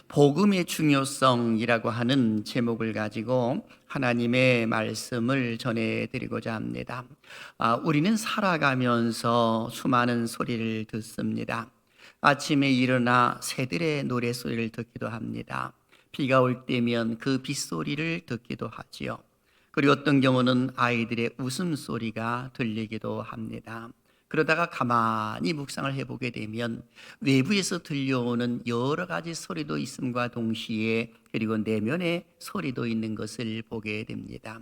복음의 중요성이라고 하는 제목을 가지고 하나님의 말씀을 전해드리고자 합니다. 우리는 살아가면서 수많은 소리를 듣습니다. 아침에 일어나 새들의 노래소리를 듣기도 합니다. 비가 올 때면 그 빗소리를 듣기도 하지요. 그리고 어떤 경우는 아이들의 웃음소리가 들리기도 합니다. 그러다가 가만히 묵상을 해보게 되면 외부에서 들려오는 여러 가지 소리도 있음과 동시에 그리고 내면의 소리도 있는 것을 보게 됩니다.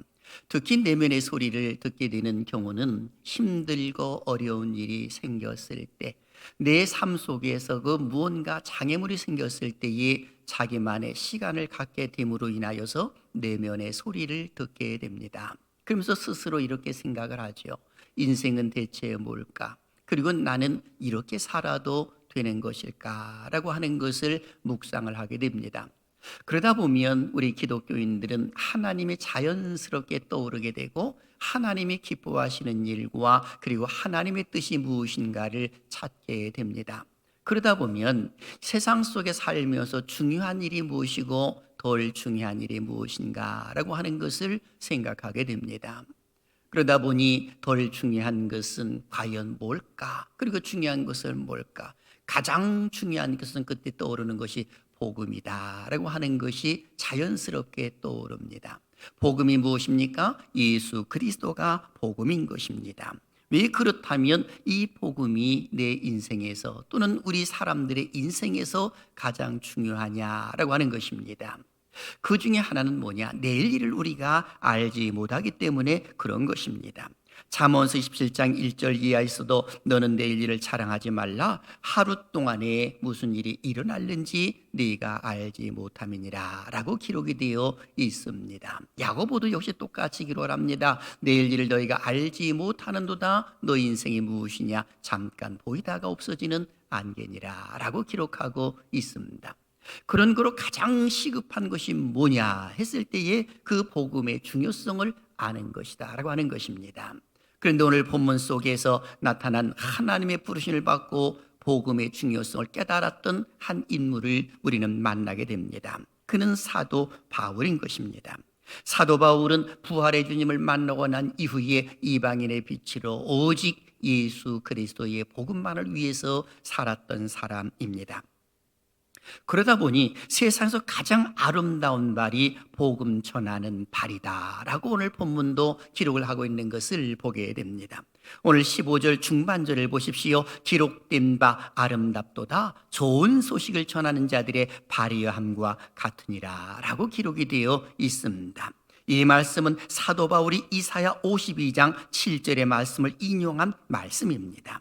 특히 내면의 소리를 듣게 되는 경우는 힘들고 어려운 일이 생겼을 때, 내 삶 속에서 그 무언가 장애물이 생겼을 때에 자기만의 시간을 갖게 됨으로 인하여서 내면의 소리를 듣게 됩니다. 그러면서 스스로 이렇게 생각을 하죠. 인생은 대체 뭘까? 그리고 나는 이렇게 살아도 되는 것일까? 라고 하는 것을 묵상을 하게 됩니다. 그러다 보면 우리 기독교인들은 하나님이 자연스럽게 떠오르게 되고 하나님이 기뻐하시는 일과 그리고 하나님의 뜻이 무엇인가를 찾게 됩니다. 그러다 보면 세상 속에 살면서 중요한 일이 무엇이고 덜 중요한 일이 무엇인가라고 하는 것을 생각하게 됩니다. 그러다 보니 덜 중요한 것은 과연 뭘까? 그리고 중요한 것은 뭘까? 가장 중요한 것은 그때 떠오르는 것이 복음이다라고 하는 것이 자연스럽게 떠오릅니다. 복음이 무엇입니까? 예수 그리스도가 복음인 것입니다. 왜 그렇다면 이 복음이 내 인생에서 또는 우리 사람들의 인생에서 가장 중요하냐라고 하는 것입니다. 그 중에 하나는 뭐냐? 내일 일을 우리가 알지 못하기 때문에 그런 것입니다. 잠언서 27장 1절 이하에서도 너는 내일 일을 자랑하지 말라. 하루 동안에 무슨 일이 일어날는지 네가 알지 못함이니라 라고 기록이 되어 있습니다. 야고보도 역시 똑같이 기록을 합니다. 내일 일을 너희가 알지 못하는도다. 너 인생이 무엇이냐? 잠깐 보이다가 없어지는 안개니라 라고 기록하고 있습니다. 그런 거로 가장 시급한 것이 뭐냐 했을 때에 그 복음의 중요성을 아는 것이다 라고 하는 것입니다. 그런데 오늘 본문 속에서 나타난 하나님의 부르심을 받고 복음의 중요성을 깨달았던 한 인물을 우리는 만나게 됩니다. 그는 사도 바울인 것입니다. 사도 바울은 부활의 주님을 만나고 난 이후에 이방인의 빛으로 오직 예수 그리스도의 복음만을 위해서 살았던 사람입니다. 그러다 보니 세상에서 가장 아름다운 발이 복음 전하는 발이다라고 오늘 본문도 기록을 하고 있는 것을 보게 됩니다. 오늘 15절 중반절을 보십시오. 기록된 바 아름답도다. 좋은 소식을 전하는 자들의 발이함과 같으니라 라고 기록이 되어 있습니다. 이 말씀은 사도 바울이 이사야 52장 7절의 말씀을 인용한 말씀입니다.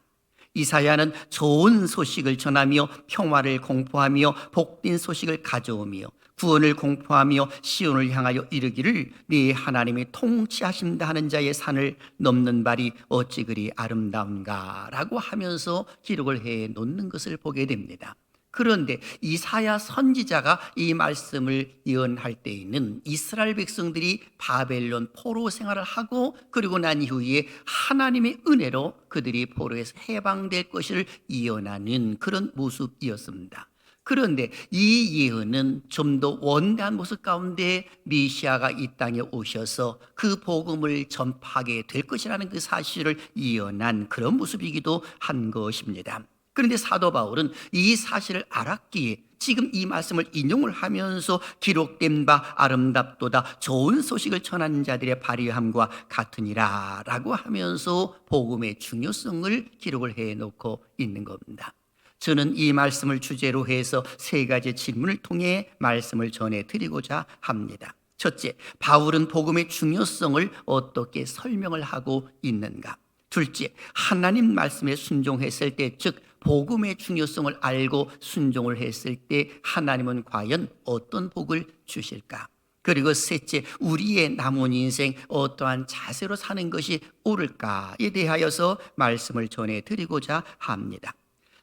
이사야는 좋은 소식을 전하며 평화를 공포하며 복된 소식을 가져오며 구원을 공포하며 시온을 향하여 이르기를 네 하나님이 통치하신다 하는 자의 산을 넘는 발이 어찌 그리 아름다운가 라고 하면서 기록을 해 놓는 것을 보게 됩니다. 그런데 이사야 선지자가 이 말씀을 예언할 때에는 이스라엘 백성들이 바벨론 포로 생활을 하고 그리고 난 이후에 하나님의 은혜로 그들이 포로에서 해방될 것을 예언하는 그런 모습이었습니다. 그런데 이 예언은 좀 더 원대한 모습 가운데 메시아가 이 땅에 오셔서 그 복음을 전파하게 될 것이라는 그 사실을 예언한 그런 모습이기도 한 것입니다. 그런데 사도 바울은 이 사실을 알았기에 지금 이 말씀을 인용을 하면서 기록된 바 아름답도다 좋은 소식을 전하는 자들의 발휘함과 같으니라 라고 하면서 복음의 중요성을 기록을 해놓고 있는 겁니다. 저는 이 말씀을 주제로 해서 세 가지 질문을 통해 말씀을 전해드리고자 합니다. 첫째, 바울은 복음의 중요성을 어떻게 설명을 하고 있는가? 둘째, 하나님 말씀에 순종했을 때, 즉 복음의 중요성을 알고 순종을 했을 때 하나님은 과연 어떤 복을 주실까? 그리고 셋째, 우리의 남은 인생 어떠한 자세로 사는 것이 옳을까에 대하여서 말씀을 전해드리고자 합니다.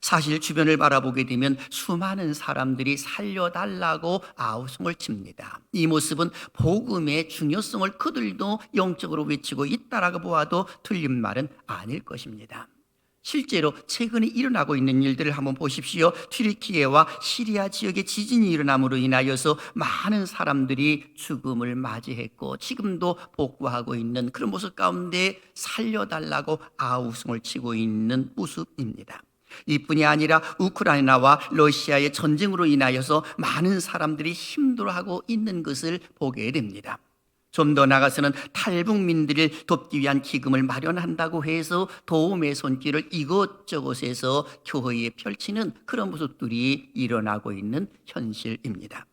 사실 주변을 바라보게 되면 수많은 사람들이 살려달라고 아우성을 칩니다. 이 모습은 복음의 중요성을 그들도 영적으로 외치고 있다라고 보아도 틀린 말은 아닐 것입니다. 실제로 최근에 일어나고 있는 일들을 한번 보십시오. 튀르키예와 시리아 지역에 지진이 일어남으로 인하여서 많은 사람들이 죽음을 맞이했고 지금도 복구하고 있는 그런 모습 가운데 살려달라고 아우성을 치고 있는 모습입니다. 이뿐이 아니라 우크라이나와 러시아의 전쟁으로 인하여서 많은 사람들이 힘들어하고 있는 것을 보게 됩니다. 좀 더 나아가서는 탈북민들을 돕기 위한 기금을 마련한다고 해서 도움의 손길을 이곳저곳에서 교회에 펼치는 그런 모습들이 일어나고 있는 현실입니다.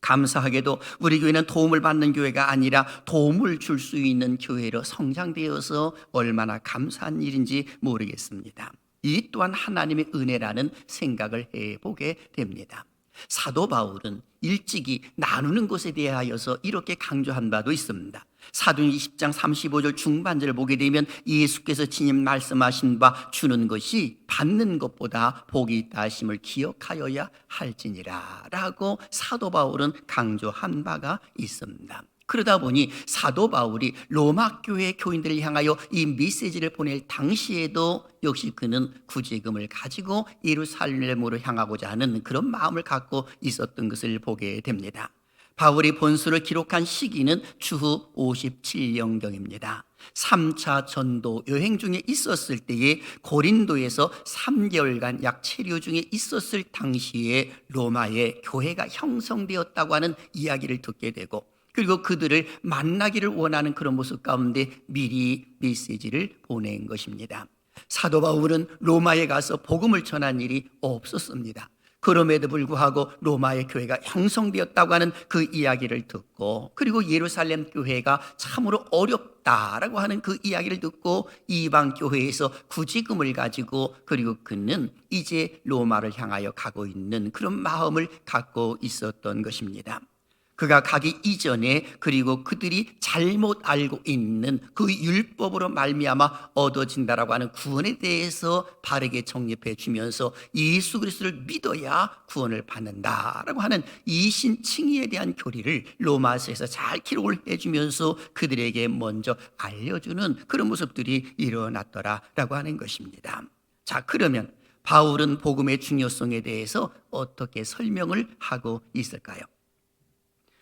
감사하게도 우리 교회는 도움을 받는 교회가 아니라 도움을 줄 수 있는 교회로 성장되어서 얼마나 감사한 일인지 모르겠습니다. 이 또한 하나님의 은혜라는 생각을 해보게 됩니다. 사도 바울은 일찍이 나누는 것에 대하여서 이렇게 강조한 바도 있습니다. 사도행전 20장 35절 중반절을 보게 되면 예수께서 친히 말씀하신 바 주는 것이 받는 것보다 복이 있다 하심을 기억하여야 할지니라 라고 사도 바울은 강조한 바가 있습니다. 그러다 보니 사도 바울이 로마 교회 교인들을 향하여 이 메시지를 보낼 당시에도 역시 그는 구제금을 가지고 예루살렘으로 향하고자 하는 그런 마음을 갖고 있었던 것을 보게 됩니다. 바울이 본서를 기록한 시기는 주후 57년경입니다. 3차 전도 여행 중에 있었을 때에 고린도에서 3개월간 약 체류 중에 있었을 당시에 로마의 교회가 형성되었다고 하는 이야기를 듣게 되고 그리고 그들을 만나기를 원하는 그런 모습 가운데 미리 메시지를 보낸 것입니다. 사도 바울은 로마에 가서 복음을 전한 일이 없었습니다. 그럼에도 불구하고 로마의 교회가 형성되었다고 하는 그 이야기를 듣고 그리고 예루살렘 교회가 참으로 어렵다라고 하는 그 이야기를 듣고 이방 교회에서 구제금을 가지고 그리고 그는 이제 로마를 향하여 가고 있는 그런 마음을 갖고 있었던 것입니다. 그가 가기 이전에 그리고 그들이 잘못 알고 있는 그 율법으로 말미암아 얻어진다라고 하는 구원에 대해서 바르게 정립해 주면서 예수 그리스도를 믿어야 구원을 받는다라고 하는 이신칭의에 대한 교리를 로마서에서 잘 기록을 해주면서 그들에게 먼저 알려주는 그런 모습들이 일어났더라라고 하는 것입니다. 자, 그러면 바울은 복음의 중요성에 대해서 어떻게 설명을 하고 있을까요?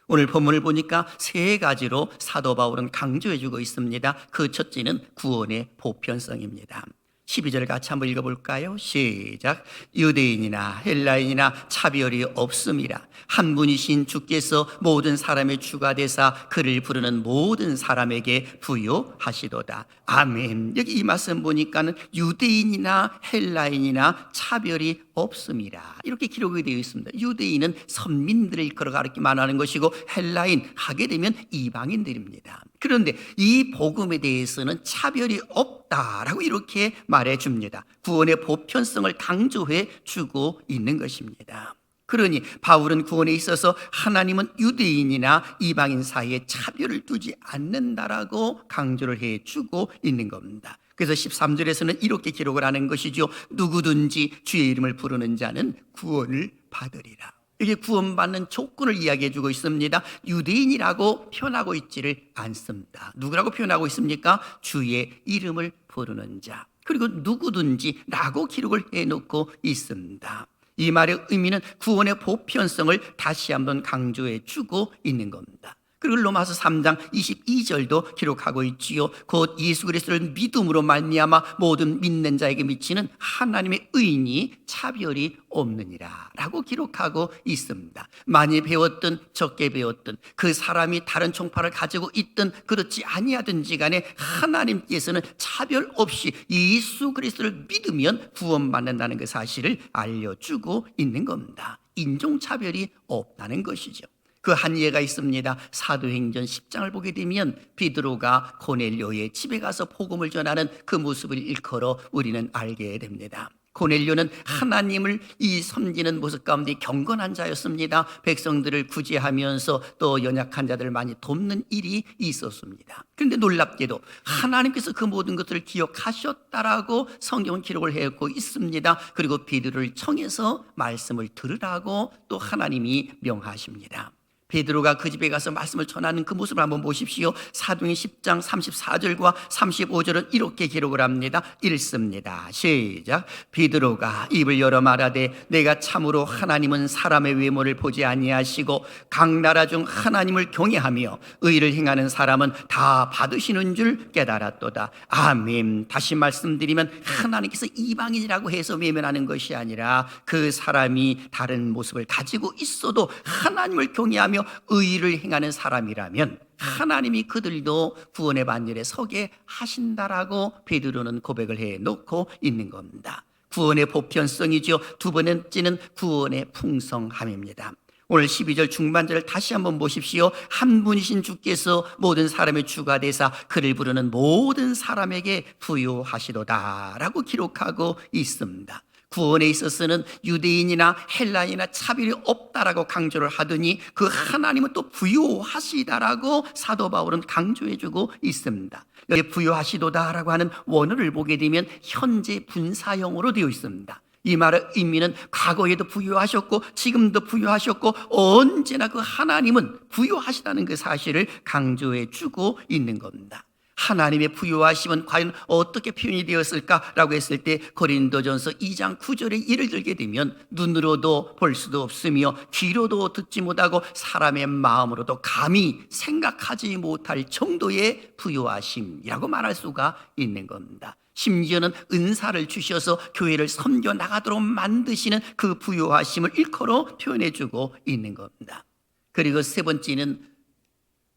오늘 본문을 보니까 세 가지로 사도 바울은 강조해주고 있습니다. 그 첫째는 구원의 보편성입니다. 12절 같이 한번 읽어볼까요? 시작. 유대인이나 헬라인이나 차별이 없음이라 한 분이신 주께서 모든 사람의 주가 되사 그를 부르는 모든 사람에게 부요하시도다. 아멘. 여기 이 말씀 보니까는 유대인이나 헬라인이나 차별이 없음이라 이렇게 기록이 되어 있습니다. 유대인은 선민들을 이끌어가르치 말하는 것이고 헬라인 하게 되면 이방인들입니다. 그런데 이 복음에 대해서는 차별이 없다라고 이렇게 말해줍니다. 구원의 보편성을 강조해 주고 있는 것입니다. 그러니 바울은 구원에 있어서 하나님은 유대인이나 이방인 사이에 차별을 두지 않는다라고 강조를 해주고 있는 겁니다. 그래서 13절에서는 이렇게 기록을 하는 것이죠. 누구든지 주의 이름을 부르는 자는 구원을 받으리라. 이게 구원받는 조건을 이야기해 주고 있습니다. 유대인이라고 표현하고 있지를 않습니다. 누구라고 표현하고 있습니까? 주의 이름을 부르는 자. 그리고 누구든지 라고 기록을 해놓고 있습니다. 이 말의 의미는 구원의 보편성을 다시 한번 강조해 주고 있는 겁니다. 그리고 로마서 3장 22절도 기록하고 있지요. 곧 예수 그리스도를 믿음으로 말미암아 모든 믿는 자에게 미치는 하나님의 의인이 차별이 없느니라 라고 기록하고 있습니다. 많이 배웠든 적게 배웠든 그 사람이 다른 총파를 가지고 있든 그렇지 아니하든지 간에 하나님께서는 차별 없이 예수 그리스도를 믿으면 구원받는다는 그 사실을 알려주고 있는 겁니다. 인종차별이 없다는 것이죠. 그 한 예가 있습니다. 사도행전 10장을 보게 되면 베드로가 고넬료의 집에 가서 복음을 전하는 그 모습을 일컬어 우리는 알게 됩니다. 고넬료는 하나님을 이 섬기는 모습 가운데 경건한 자였습니다. 백성들을 구제하면서 또 연약한 자들을 많이 돕는 일이 있었습니다. 그런데 놀랍게도 하나님께서 그 모든 것들을 기억하셨다라고 성경은 기록을 해오고 있습니다. 그리고 베드로를 청해서 말씀을 들으라고 또 하나님이 명하십니다. 베드로가 그 집에 가서 말씀을 전하는 그 모습을 한번 보십시오. 사도행 10장 34절과 35절은 이렇게 기록을 합니다. 읽습니다. 시작. 베드로가 입을 열어 말하되 내가 참으로 하나님은 사람의 외모를 보지 아니하시고 각 나라 중 하나님을 경외하며 의를 행하는 사람은 다 받으시는 줄 깨달았도다. 아멘. 다시 말씀드리면 하나님께서 이방인이라고 해서 외면하는 것이 아니라 그 사람이 다른 모습을 가지고 있어도 하나님을 경외하며 의를 행하는 사람이라면 하나님이 그들도 구원의 반열에 서게 하신다라고 베드로는 고백을 해놓고 있는 겁니다. 구원의 보편성이죠. 두 번째는 구원의 풍성함입니다. 오늘 12절 중반절을 다시 한번 보십시오. 한 분이신 주께서 모든 사람의 주가 되사 그를 부르는 모든 사람에게 부요하시도다 라고 기록하고 있습니다. 구원에 있어서는 유대인이나 헬라인이나 차별이 없다라고 강조를 하더니 그 하나님은 또 부요하시다라고 사도 바울은 강조해주고 있습니다. 여기 부요하시도다라고 하는 원어를 보게 되면 현재 분사형으로 되어 있습니다. 이 말의 의미는 과거에도 부요하셨고 지금도 부요하셨고 언제나 그 하나님은 부요하시다는 그 사실을 강조해주고 있는 겁니다. 하나님의 부요하심은 과연 어떻게 표현이 되었을까라고 했을 때 고린도전서 2장 9절에 예를 들게 되면 눈으로도 볼 수도 없으며 귀로도 듣지 못하고 사람의 마음으로도 감히 생각하지 못할 정도의 부요하심이라고 말할 수가 있는 겁니다. 심지어는 은사를 주셔서 교회를 섬겨 나가도록 만드시는 그 부요하심을 일컬어 표현해주고 있는 겁니다. 그리고 세 번째는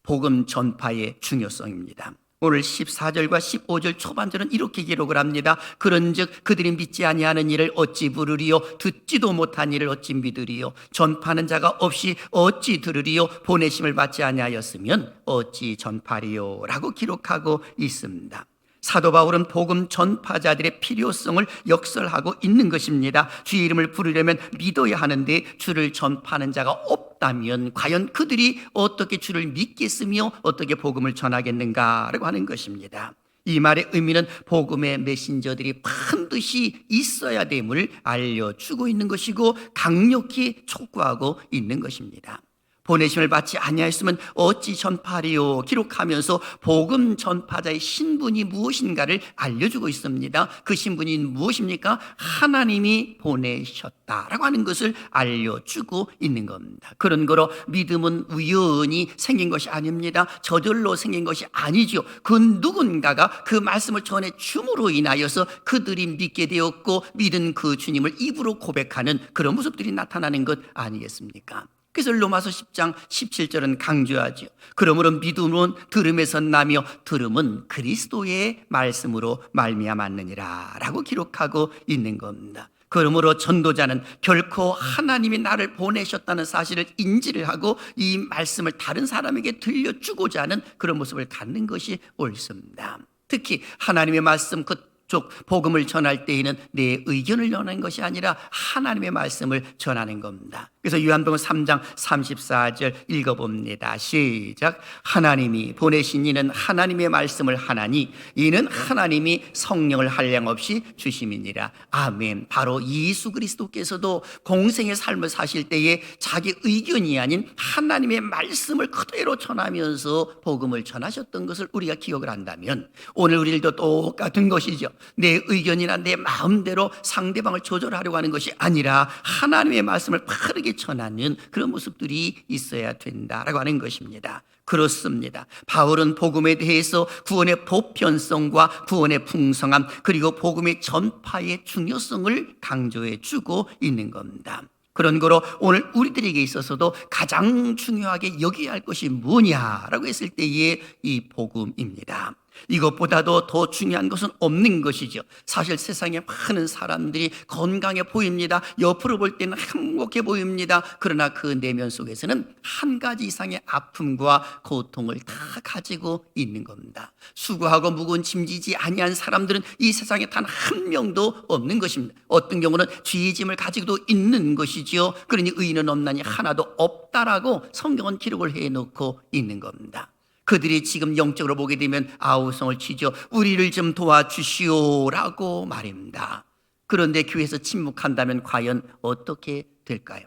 복음 전파의 중요성입니다. 오늘 14절과 15절 초반절은 이렇게 기록을 합니다. 그런즉 그들이 믿지 아니하는 일을 어찌 부르리요 듣지도 못한 일을 어찌 믿으리요 전파하는 자가 없이 어찌 들으리요 보내심을 받지 아니하였으면 어찌 전파리요 라고 기록하고 있습니다. 사도 바울은 복음 전파자들의 필요성을 역설하고 있는 것입니다. 주의 이름을 부르려면 믿어야 하는데 주를 전파하는 자가 없다면 과연 그들이 어떻게 주를 믿겠으며 어떻게 복음을 전하겠는가라고 하는 것입니다. 이 말의 의미는 복음의 메신저들이 반드시 있어야 됨을 알려주고 있는 것이고 강력히 촉구하고 있는 것입니다. 보내심을 받지 아니하였으면 어찌 전파리요 기록하면서 복음 전파자의 신분이 무엇인가를 알려주고 있습니다. 그 신분이 무엇입니까? 하나님이 보내셨다라고 하는 것을 알려주고 있는 겁니다. 그런 거로 믿음은 우연히 생긴 것이 아닙니다. 저절로 생긴 것이 아니죠. 그 누군가가 그 말씀을 전해 줌으로 인하여서 그들이 믿게 되었고 믿은 그 주님을 입으로 고백하는 그런 모습들이 나타나는 것 아니겠습니까? 그래서 로마서 10장 17절은 강조하죠. 그러므로 믿음은 들음에서 나며 들음은 그리스도의 말씀으로 말미암았느니라 라고 기록하고 있는 겁니다. 그러므로 전도자는 결코 하나님이 나를 보내셨다는 사실을 인지를 하고 이 말씀을 다른 사람에게 들려주고자 하는 그런 모습을 갖는 것이 옳습니다. 특히 하나님의 말씀 쪽 복음을 전할 때에는 내 의견을 전하는 것이 아니라 하나님의 말씀을 전하는 겁니다. 그래서 요한복음 3장 34절 읽어봅니다. 시작. 하나님이 보내신 이는 하나님의 말씀을 하나니 이는 하나님이 성령을 한량없이 주심이니라. 아멘. 바로 예수 그리스도께서도 공생의 삶을 사실 때에 자기 의견이 아닌 하나님의 말씀을 그대로 전하면서 복음을 전하셨던 것을 우리가 기억을 한다면 오늘 우리들도 똑같은 것이죠. 내 의견이나 내 마음대로 상대방을 조절하려고 하는 것이 아니라 하나님의 말씀을 바르게 전하는 그런 모습들이 있어야 된다라고 하는 것입니다. 그렇습니다. 바울은 복음에 대해서 구원의 보편성과 구원의 풍성함 그리고 복음의 전파의 중요성을 강조해 주고 있는 겁니다. 그런 거로 오늘 우리들에게 있어서도 가장 중요하게 여겨야 할 것이 뭐냐라고 했을 때의 이 복음입니다. 이것보다도 더 중요한 것은 없는 것이죠. 사실 세상에 많은 사람들이 건강해 보입니다. 옆으로 볼 때는 행복해 보입니다. 그러나 그 내면 속에서는 한 가지 이상의 아픔과 고통을 다 가지고 있는 겁니다. 수고하고 무거운 짐지지 아니한 사람들은 이 세상에 단 한 명도 없는 것입니다. 어떤 경우는 죄의 짐을 가지고도 있는 것이지요. 그러니 의인은 없나니 하나도 없다라고 성경은 기록을 해놓고 있는 겁니다. 그들이 지금 영적으로 보게 되면 아우성을 치죠. 우리를 좀 도와주시오라고 말입니다. 그런데 교회에서 침묵한다면 과연 어떻게 될까요?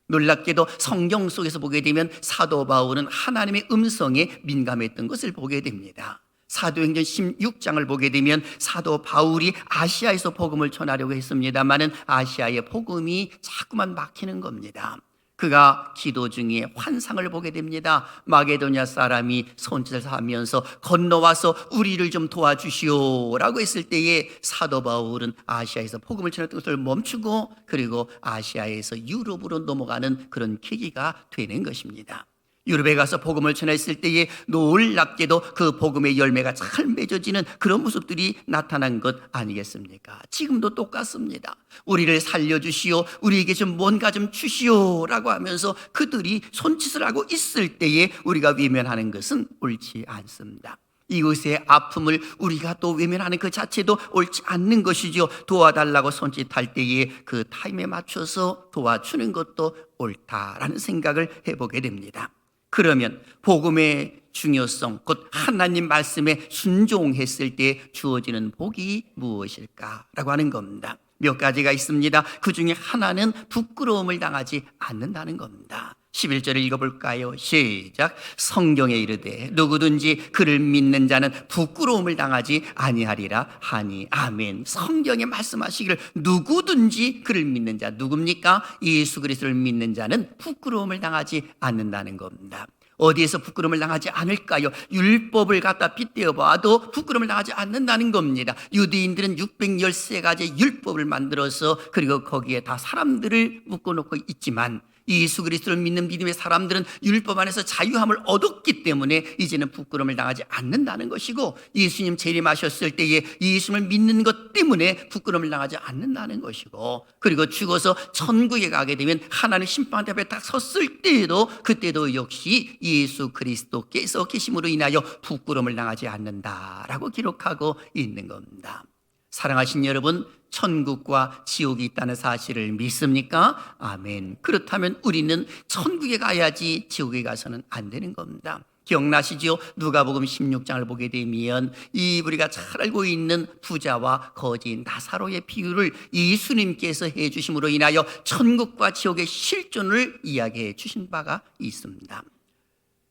놀랍게도 성경 속에서 보게 되면 사도 바울은 하나님의 음성에 민감했던 것을 보게 됩니다. 사도행전 16장을 보게 되면 사도 바울이 아시아에서 복음을 전하려고 했습니다마는 아시아의 복음이 자꾸만 막히는 겁니다. 그가 기도 중에 환상을 보게 됩니다. 마게도냐 사람이 손짓을 하면서 건너와서 우리를 좀 도와주시오라고 했을 때에 사도 바울은 아시아에서 복음을 전했던 것을 멈추고 그리고 아시아에서 유럽으로 넘어가는 그런 계기가 되는 것입니다. 유럽에 가서 복음을 전했을 때에 놀랍게도 그 복음의 열매가 잘 맺어지는 그런 모습들이 나타난 것 아니겠습니까? 지금도 똑같습니다. 우리를 살려주시오, 우리에게 좀 뭔가 좀 주시오라고 하면서 그들이 손짓을 하고 있을 때에 우리가 외면하는 것은 옳지 않습니다. 이웃의 아픔을 우리가 또 외면하는 그 자체도 옳지 않는 것이죠. 도와달라고 손짓할 때에 그 타임에 맞춰서 도와주는 것도 옳다라는 생각을 해보게 됩니다. 그러면 복음의 중요성, 곧 하나님 말씀에 순종했을 때 주어지는 복이 무엇일까라고 하는 겁니다. 몇 가지가 있습니다. 그 중에 하나는 부끄러움을 당하지 않는다는 겁니다. 11절을 읽어볼까요? 시작. 성경에 이르되 누구든지 그를 믿는 자는 부끄러움을 당하지 아니하리라 하니. 아멘. 성경에 말씀하시기를 누구든지 그를 믿는 자, 누굽니까? 예수 그리스도를 믿는 자는 부끄러움을 당하지 않는다는 겁니다. 어디에서 부끄러움을 당하지 않을까요? 율법을 갖다 빗대어 봐도 부끄러움을 당하지 않는다는 겁니다. 유대인들은 613가지 율법을 만들어서 그리고 거기에 다 사람들을 묶어놓고 있지만 예수 그리스도를 믿는 믿음의 사람들은 율법 안에서 자유함을 얻었기 때문에 이제는 부끄러움을 당하지 않는다는 것이고, 예수님 재림하셨을 때에 예수님을 믿는 것 때문에 부끄러움을 당하지 않는다는 것이고, 그리고 죽어서 천국에 가게 되면 하나님 심판 앞에 딱 섰을 때에도 그때도 역시 예수 그리스도께서 계심으로 인하여 부끄러움을 당하지 않는다라고 기록하고 있는 겁니다. 사랑하신 여러분, 천국과 지옥이 있다는 사실을 믿습니까? 아멘. 그렇다면 우리는 천국에 가야지 지옥에 가서는 안 되는 겁니다. 기억나시죠? 누가복음 16장을 보게 되면 이 우리가 잘 알고 있는 부자와 거지 나사로의 비유를 예수님께서 해주심으로 인하여 천국과 지옥의 실존을 이야기해 주신 바가 있습니다.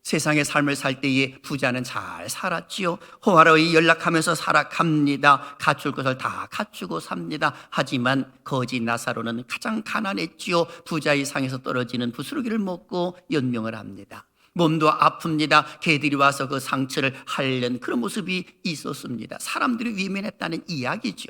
세상의 삶을 살 때에 부자는 잘 살았지요. 호화로이 연락하면서 살아갑니다. 갖출 것을 다 갖추고 삽니다. 하지만 거지 나사로는 가장 가난했지요. 부자의 상에서 떨어지는 부스러기를 먹고 연명을 합니다. 몸도 아픕니다. 개들이 와서 그 상처를 핥는 그런 모습이 있었습니다. 사람들이 외면했다는 이야기죠.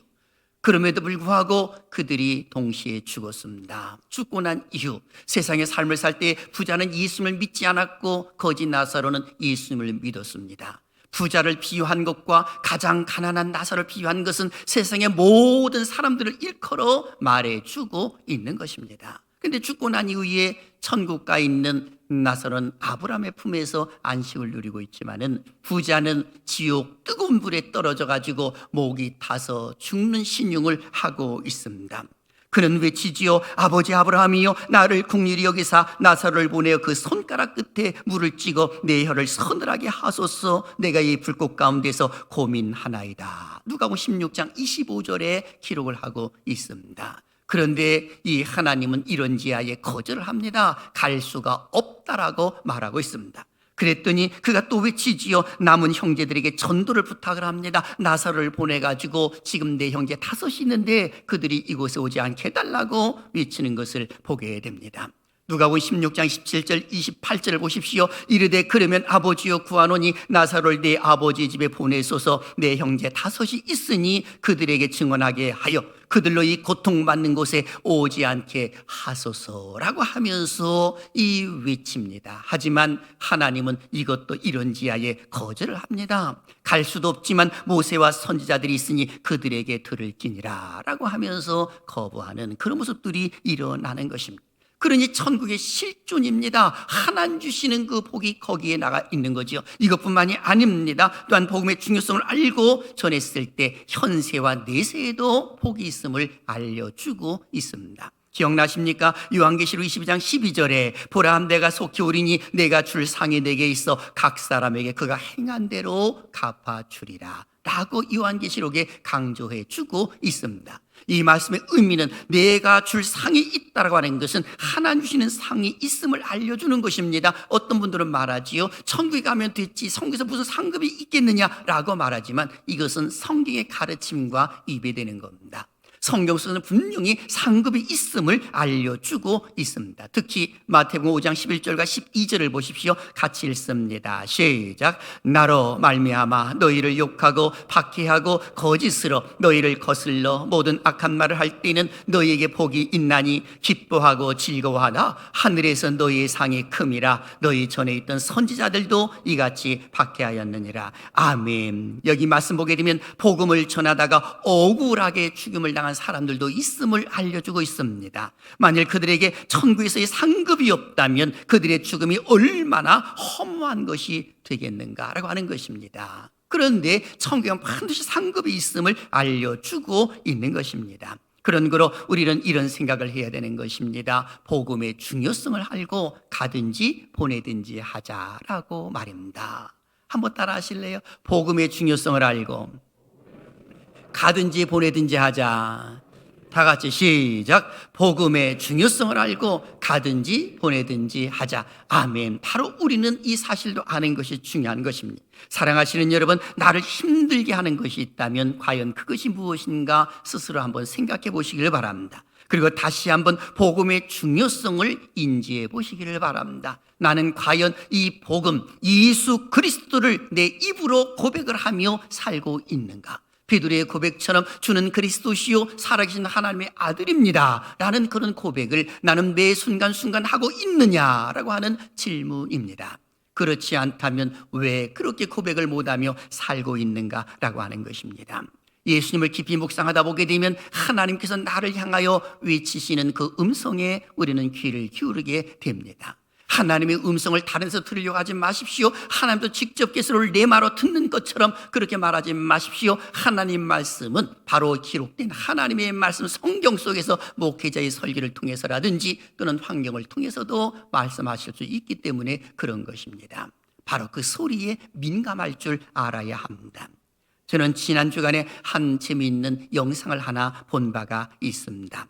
그럼에도 불구하고 그들이 동시에 죽었습니다. 죽고 난 이후 세상의 삶을 살 때 부자는 예수님을 믿지 않았고 거지 나사로는 예수님을 믿었습니다. 부자를 비유한 것과 가장 가난한 나사로를 비유한 것은 세상의 모든 사람들을 일컬어 말해주고 있는 것입니다. 그런데 죽고 난 이후에 천국가 있는 나사로는 아브라함의 품에서 안식을 누리고 있지만은 부자는 지옥 뜨거운 불에 떨어져 가지고 목이 타서 죽는 신용을 하고 있습니다. 그는 외치지요. 아버지 아브라함이요, 나를 긍휼히 여기사 나사로를 보내어 그 손가락 끝에 물을 찍어 내 혀를 서늘하게 하소서. 내가 이 불꽃 가운데서 고민하나이다. 누가복음 16장 25절에 기록을 하고 있습니다. 그런데 이 하나님은 이런 지하에 거절을 합니다. 갈 수가 없다라고 말하고 있습니다. 그랬더니 그가 또 외치지요. 남은 형제들에게 전도를 부탁을 합니다. 나사로를 보내가지고 지금 내 형제 5이 있는데 그들이 이곳에 오지 않게 해달라고 외치는 것을 보게 됩니다. 누가복음 16장 17절 28절을 보십시오. 이르되 그러면 아버지여 구하노니 나사로를 내 아버지 집에 보내소서. 내 형제 5이 있으니 그들에게 증언하게 하여 그들로 이 고통받는 곳에 오지 않게 하소서라고 하면서 이 외칩니다. 하지만 하나님은 이것도 이런 지하에 거절을 합니다. 갈 수도 없지만 모세와 선지자들이 있으니 그들에게 들을지니라 라고 하면서 거부하는 그런 모습들이 일어나는 것입니다. 그러니 천국의 실존입니다. 하나님 주시는 그 복이 거기에 나가 있는 거죠. 이것뿐만이 아닙니다. 또한 복음의 중요성을 알고 전했을 때 현세와 내세에도 복이 있음을 알려주고 있습니다. 기억나십니까? 요한계시록 22장 12절에 보라 내가 속히 오리니 내가 줄 상이 내게 있어 각 사람에게 그가 행한 대로 갚아주리라 라고 요한계시록에 강조해 주고 있습니다. 이 말씀의 의미는 내가 줄 상이 있다라고 하는 것은 하나님 주시는 상이 있음을 알려주는 것입니다. 어떤 분들은 말하지요, 천국에 가면 됐지 성경에서 무슨 상급이 있겠느냐라고 말하지만 이것은 성경의 가르침과 위배되는 겁니다. 성경 속에서는 분명히 상급이 있음을 알려주고 있습니다. 특히 마태복음 5장 11절과 12절을 보십시오. 같이 읽습니다. 시작. 나로 말미암아 너희를 욕하고 박해하고 거짓으로 너희를 거슬러 모든 악한 말을 할 때는 너희에게 복이 있나니 기뻐하고 즐거워하라. 하늘에서 너희의 상이 큼이라. 너희 전에 있던 선지자들도 이같이 박해하였느니라. 아멘. 여기 말씀 보게 되면 복음을 전하다가 억울하게 죽임을 당한 사람들도 있음을 알려주고 있습니다. 만일 그들에게 천국에서의 상급이 없다면 그들의 죽음이 얼마나 허무한 것이 되겠는가라고 하는 것입니다. 그런데 천국에는 반드시 상급이 있음을 알려주고 있는 것입니다. 그런 거로 우리는 이런 생각을 해야 되는 것입니다. 복음의 중요성을 알고 가든지 보내든지 하자라고 말입니다. 한번 따라 하실래요? 복음의 중요성을 알고 가든지 보내든지 하자. 다 같이 시작. 복음의 중요성을 알고 가든지 보내든지 하자. 아멘. 바로 우리는 이 사실도 아는 것이 중요한 것입니다. 사랑하시는 여러분, 나를 힘들게 하는 것이 있다면 과연 그것이 무엇인가 스스로 한번 생각해 보시기를 바랍니다. 그리고 다시 한번 복음의 중요성을 인지해 보시기를 바랍니다. 나는 과연 이 복음, 예수 그리스도를 내 입으로 고백을 하며 살고 있는가? 베드로의 고백처럼 주는 그리스도시요 살아계신 하나님의 아들입니다 라는 그런 고백을 나는 매 순간순간 하고 있느냐라고 하는 질문입니다. 그렇지 않다면 왜 그렇게 고백을 못하며 살고 있는가라고 하는 것입니다. 예수님을 깊이 묵상하다 보게 되면 하나님께서 나를 향하여 외치시는 그 음성에 우리는 귀를 기울이게 됩니다. 하나님의 음성을 다른 데서 들으려고 하지 마십시오. 하나님도 직접께서 내 말로 듣는 것처럼 그렇게 말하지 마십시오. 하나님 말씀은 바로 기록된 하나님의 말씀 성경 속에서 목회자의 설교를 통해서라든지 또는 환경을 통해서도 말씀하실 수 있기 때문에 그런 것입니다. 바로 그 소리에 민감할 줄 알아야 합니다. 저는 지난 주간에 한 재미있는 영상을 하나 본 바가 있습니다.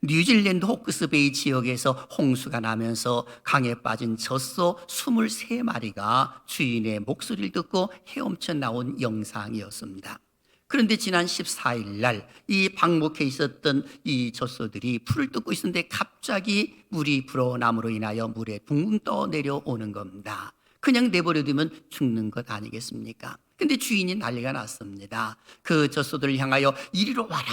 뉴질랜드 호크스베이 지역에서 홍수가 나면서 강에 빠진 젖소 23마리가 주인의 목소리를 듣고 헤엄쳐 나온 영상이었습니다. 그런데 지난 14일 날 이 방목해 있었던 이 젖소들이 풀을 뜯고 있었는데 갑자기 물이 불어남으로 인하여 물에 붕붕 떠 내려오는 겁니다. 그냥 내버려두면 죽는 것 아니겠습니까? 근데 주인이 난리가 났습니다. 그 젖소들을 향하여 이리로 와라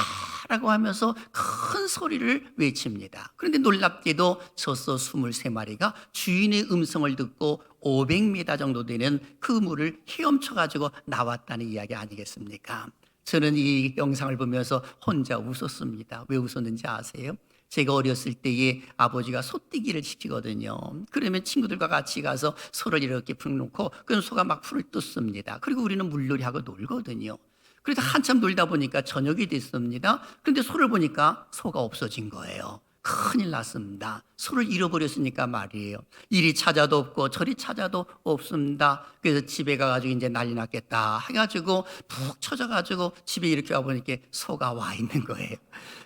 라고 하면서 큰 소리를 외칩니다. 그런데 놀랍게도 젖소 23마리가 주인의 음성을 듣고 500m 정도 되는 그 물을 헤엄쳐 가지고 나왔다는 이야기 아니겠습니까? 저는 이 영상을 보면서 혼자 웃었습니다. 왜 웃었는지 아세요? 제가 어렸을 때에 아버지가 소띠기를 시키거든요. 그러면 친구들과 같이 가서 소를 이렇게 풀어놓고 그럼 소가 막 풀을 뜯습니다. 그리고 우리는 물놀이하고 놀거든요. 그래서 한참 놀다 보니까 저녁이 됐습니다. 그런데 소를 보니까 소가 없어진 거예요. 큰일 났습니다. 소를 잃어버렸으니까 말이에요. 이리 찾아도 없고 저리 찾아도 없습니다. 그래서 집에 가가지고 이제 난리 났겠다 해가지고 푹 쳐져가지고 집에 이렇게 와보니까 소가 와 있는 거예요.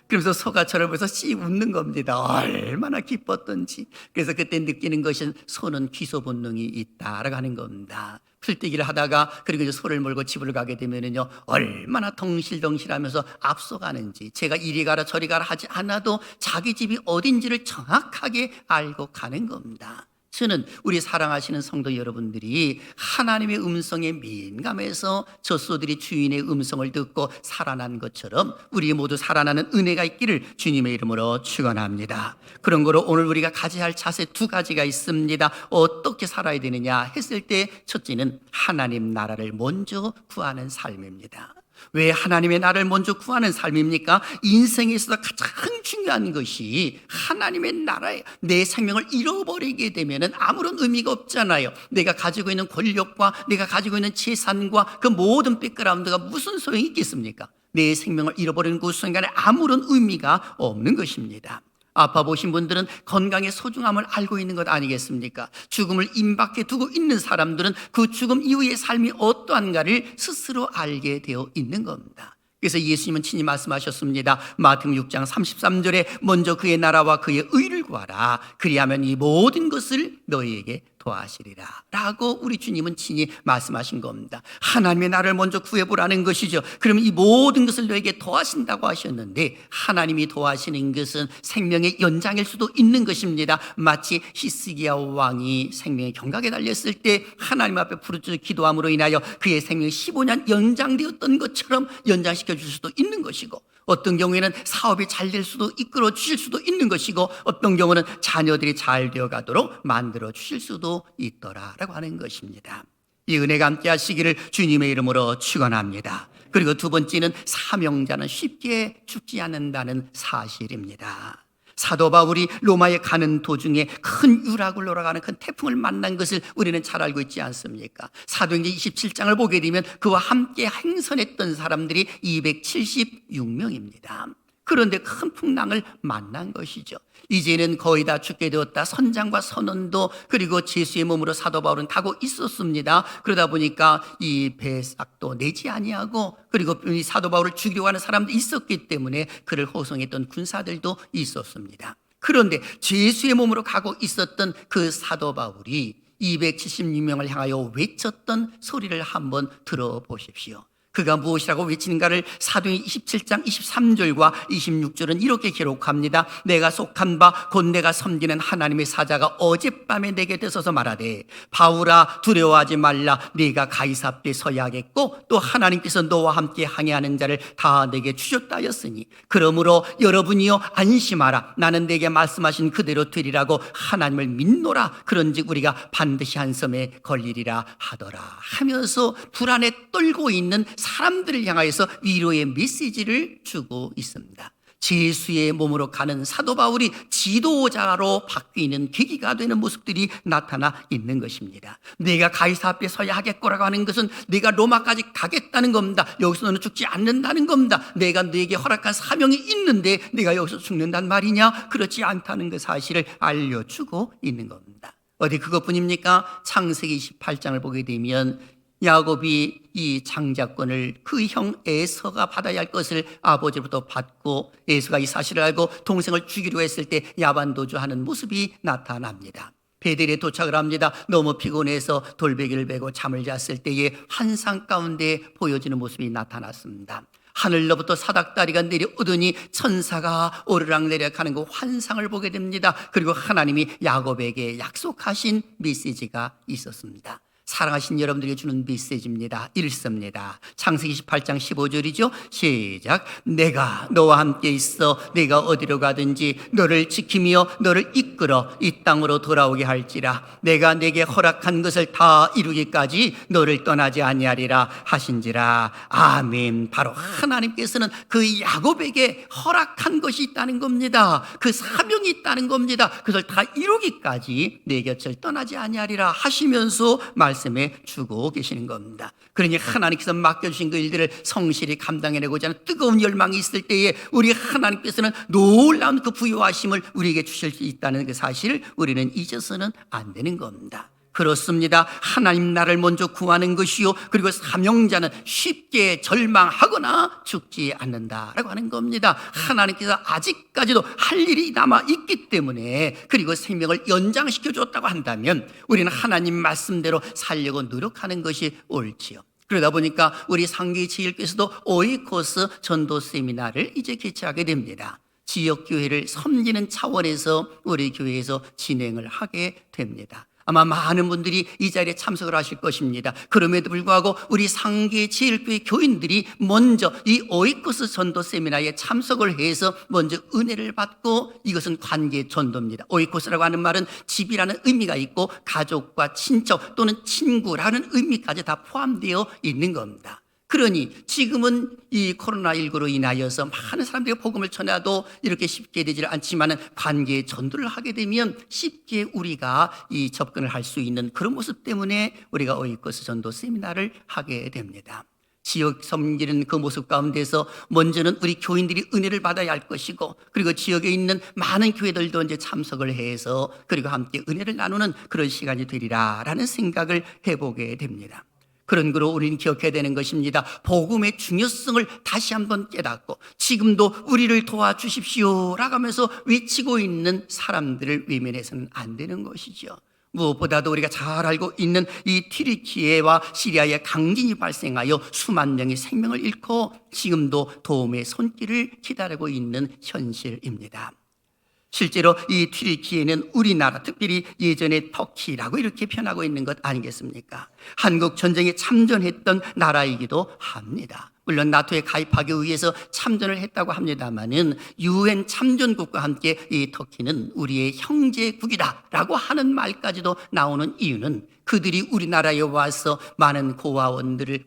그래서 소가 저를 보면서 씩 웃는 겁니다. 얼마나 기뻤던지. 그래서 그때 느끼는 것은 소는 귀소 본능이 있다라고 하는 겁니다. 풀떼기를 하다가 그리고 이제 소를 몰고 집을 가게 되면은요 얼마나 덩실덩실하면서 앞서가는지, 제가 이리 가라 저리 가라 하지 않아도 자기 집이 어딘지를 정확하게 알고 가는 겁니다. 저는 우리 사랑하시는 성도 여러분들이 하나님의 음성에 민감해서 젖소들이 주인의 음성을 듣고 살아난 것처럼 우리 모두 살아나는 은혜가 있기를 주님의 이름으로 축원합니다. 그런 거로 오늘 우리가 가져야 할 자세 두 가지가 있습니다. 어떻게 살아야 되느냐 했을 때 첫째는 하나님 나라를 먼저 구하는 삶입니다. 왜 하나님의 나라를 먼저 구하는 삶입니까? 인생에 있어서 가장 중요한 것이 하나님의 나라예요. 내 생명을 잃어버리게 되면 아무런 의미가 없잖아요. 내가 가지고 있는 권력과 내가 가지고 있는 재산과 그 모든 백그라운드가 무슨 소용이 있겠습니까? 내 생명을 잃어버리는 그 순간에 아무런 의미가 없는 것입니다. 아파 보신 분들은 건강의 소중함을 알고 있는 것 아니겠습니까? 죽음을 임박해 두고 있는 사람들은 그 죽음 이후의 삶이 어떠한가를 스스로 알게 되어 있는 겁니다. 그래서 예수님은 친히 말씀하셨습니다. 마태복음 6장 33절에 먼저 그의 나라와 그의 의를 구하라. 그리하면 이 모든 것을 너희에게 더하시리라 라고 우리 주님은 친히 말씀하신 겁니다. 하나님의 나라를 먼저 구해보라는 것이죠. 그러면 이 모든 것을 너에게 더하신다고 하셨는데, 하나님이 더하시는 것은 생명의 연장일 수도 있는 것입니다. 마치 히스기야 왕이 생명의 경각에 달렸을 때 하나님 앞에 부르짖어 기도함으로 인하여 그의 생명이 15년 연장되었던 것처럼 연장시켜 줄 수도 있는 것이고, 어떤 경우에는 사업이 잘 될 수도 이끌어 주실 수도 있는 것이고, 어떤 경우는 자녀들이 잘 되어 가도록 만들어 주실 수도 있더라라고 하는 것입니다. 이 은혜가 함께 하시기를 주님의 이름으로 축원합니다. 그리고 두 번째는 사명자는 쉽게 죽지 않는다는 사실입니다. 사도 바울이 로마에 가는 도중에 큰 유락을 돌아가는 큰 태풍을 만난 것을 우리는 잘 알고 있지 않습니까? 사도행전 27장을 보게 되면 그와 함께 행선했던 사람들이 276명입니다. 그런데 큰 풍랑을 만난 것이죠. 이제는 거의 다 죽게 되었다. 선장과 선원도 그리고 제수의 몸으로 사도 바울은 타고 있었습니다. 그러다 보니까 이 배삭도 내지 아니하고, 그리고 이 사도 바울을 죽이려고 하는 사람도 있었기 때문에 그를 호송했던 군사들도 있었습니다. 그런데 제수의 몸으로 가고 있었던 그 사도 바울이 276명을 향하여 외쳤던 소리를 한번 들어보십시오. 그가 무엇이라고 외치는가를 사도행전 27장 23절과 26절은 이렇게 기록합니다. 내가 속한 바 곧 내가 섬기는 하나님의 사자가 어젯밤에 내게 들어서서 말하되, 바울아 두려워하지 말라. 네가 가이사 앞에 서야 하겠고 또 하나님께서 너와 함께 항해하는 자를 다 내게 주셨다 하였으니, 그러므로 여러분이여 안심하라. 나는 내게 말씀하신 그대로 되리라고 하나님을 믿노라. 그런즉 우리가 반드시 한 섬에 걸리리라 하더라 하면서 불안에 떨고 있는 사람들을 향하여서 위로의 메시지를 주고 있습니다. 제수의 몸으로 가는 사도 바울이 지도자로 바뀌는 계기가 되는 모습들이 나타나 있는 것입니다. 내가 가이사 앞에 서야 하겠거라고 하는 것은 내가 로마까지 가겠다는 겁니다. 여기서 너는 죽지 않는다는 겁니다. 내가 너에게 허락한 사명이 있는데 내가 여기서 죽는단 말이냐? 그렇지 않다는 그 사실을 알려주고 있는 겁니다. 어디 그것뿐입니까? 창세기 28장을 보게 되면 야곱이 이 장자권을 그 형 에서가 받아야 할 것을 아버지로부터 받고, 에서가 이 사실을 알고 동생을 죽이려 했을 때 야반도주하는 모습이 나타납니다. 베델에 도착을 합니다. 너무 피곤해서 돌베개를 베고 잠을 잤을 때에 환상 가운데 보여지는 모습이 나타났습니다. 하늘로부터 사닥다리가 내려오더니 천사가 오르락내리락 하는 그 환상을 보게 됩니다. 그리고 하나님이 야곱에게 약속하신 메시지가 있었습니다. 사랑하신 여러분들에게 주는 메시지입니다. 읽습니다. 창세기 28장 15절이죠. 시작. 내가 너와 함께 있어 네가 어디로 가든지 너를 지키며 너를 이끌어 이 땅으로 돌아오게 할지라. 내가 내게 허락한 것을 다 이루기까지 너를 떠나지 아니하리라 하신지라. 아멘. 바로 하나님께서는 그 야곱에게 허락한 것이 있다는 겁니다. 그 사명이 있다는 겁니다. 그것을 다 이루기까지 내 곁을 떠나지 아니하리라 하시면서 말씀해 주고 계시는 겁니다. 그러니 하나님께서 맡겨주신 그 일들을 성실히 감당해내고자 하는 뜨거운 열망이 있을 때에 우리 하나님께서는 놀라운 그 부요하심을 우리에게 주실 수 있다는 그 사실을 우리는 잊어서는 안 되는 겁니다. 그렇습니다. 하나님 나라를 먼저 구하는 것이요, 그리고 사명자는 쉽게 절망하거나 죽지 않는다라고 하는 겁니다. 하나님께서 아직까지도 할 일이 남아있기 때문에, 그리고 생명을 연장시켜 줬다고 한다면 우리는 하나님 말씀대로 살려고 노력하는 것이 옳지요. 그러다 보니까 우리 상계지일께서도 오이코스 전도 세미나를 이제 개최하게 됩니다. 지역교회를 섬기는 차원에서 우리 교회에서 진행을 하게 됩니다. 아마 많은 분들이 이 자리에 참석을 하실 것입니다. 그럼에도 불구하고 우리 상계제일교회 교인들이 먼저 이 오이코스 전도 세미나에 참석을 해서 먼저 은혜를 받고, 이것은 관계 전도입니다. 오이코스라고 하는 말은 집이라는 의미가 있고 가족과 친척 또는 친구라는 의미까지 다 포함되어 있는 겁니다. 그러니 지금은 이 코로나19로 인하여서 많은 사람들이 복음을 전해도 이렇게 쉽게 되지는 않지만 관계 전도를 하게 되면 쉽게 우리가 이 접근을 할 수 있는 그런 모습 때문에 우리가 오이코스 전도 세미나를 하게 됩니다. 지역 섬기는 그 모습 가운데서 먼저는 우리 교인들이 은혜를 받아야 할 것이고, 그리고 지역에 있는 많은 교회들도 이제 참석을 해서 그리고 함께 은혜를 나누는 그런 시간이 되리라라는 생각을 해보게 됩니다. 그런 거로 우리는 기억해야 되는 것입니다. 복음의 중요성을 다시 한번 깨닫고 지금도 우리를 도와주십시오라고 하면서 외치고 있는 사람들을 외면해서는 안 되는 것이죠. 무엇보다도 우리가 잘 알고 있는 이 튀르키예와 시리아의 강진이 발생하여 수만 명의 생명을 잃고 지금도 도움의 손길을 기다리고 있는 현실입니다. 실제로 이 튀르키예는 우리나라, 특별히 예전에 터키라고 이렇게 표현하고 있는 것 아니겠습니까? 한국 전쟁에 참전했던 나라이기도 합니다. 물론 나토에 가입하기 위해서 참전을 했다고 합니다마는 유엔 참전국과 함께 이 터키는 우리의 형제국이다라고 하는 말까지도 나오는 이유는 그들이 우리나라에 와서 많은 고아원들을,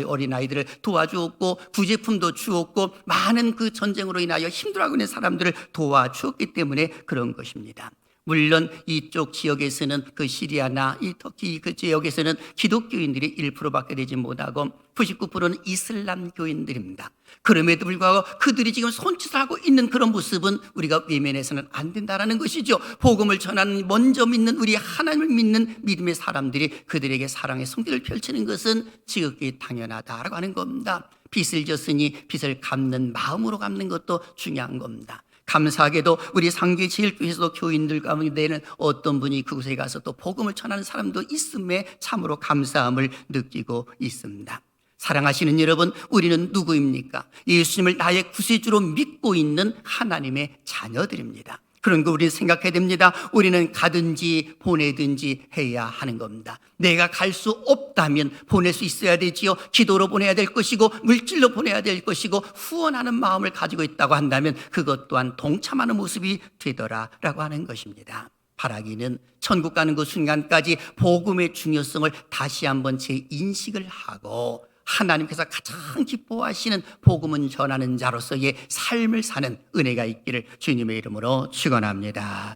어린아이들을 도와주었고 구제품도 주었고 많은 그 전쟁으로 인하여 힘들어하고 있는 사람들을 도와주었기 때문에 그런 것입니다. 물론 이쪽 지역에서는 그 시리아나 이 터키 그 지역에서는 기독교인들이 1%밖에 되지 못하고 99%는 이슬람 교인들입니다. 그럼에도 불구하고 그들이 지금 손짓을 하고 있는 그런 모습은 우리가 외면해서는 안 된다는 것이죠. 복음을 전하는 먼저 믿는 우리 하나님을 믿는 믿음의 사람들이 그들에게 사랑의 손길을 펼치는 것은 지극히 당연하다라고 하는 겁니다. 빚을 졌으니 빚을 갚는 마음으로 갚는 것도 중요한 겁니다. 감사하게도 우리 상계 제일교회에서도 교인들 가운데는 어떤 분이 그곳에 가서 또 복음을 전하는 사람도 있음에 참으로 감사함을 느끼고 있습니다. 사랑하시는 여러분, 우리는 누구입니까? 예수님을 나의 구세주로 믿고 있는 하나님의 자녀들입니다. 그런 거 우리는 생각해야 됩니다. 우리는 가든지 보내든지 해야 하는 겁니다. 내가 갈 수 없다면 보낼 수 있어야 되지요. 기도로 보내야 될 것이고 물질로 보내야 될 것이고 후원하는 마음을 가지고 있다고 한다면 그것 또한 동참하는 모습이 되더라라고 하는 것입니다. 바라기는 천국 가는 그 순간까지 복음의 중요성을 다시 한번 재인식을 하고 하나님께서 가장 기뻐하시는 복음을 전하는 자로서의 삶을 사는 은혜가 있기를 주님의 이름으로 축원합니다.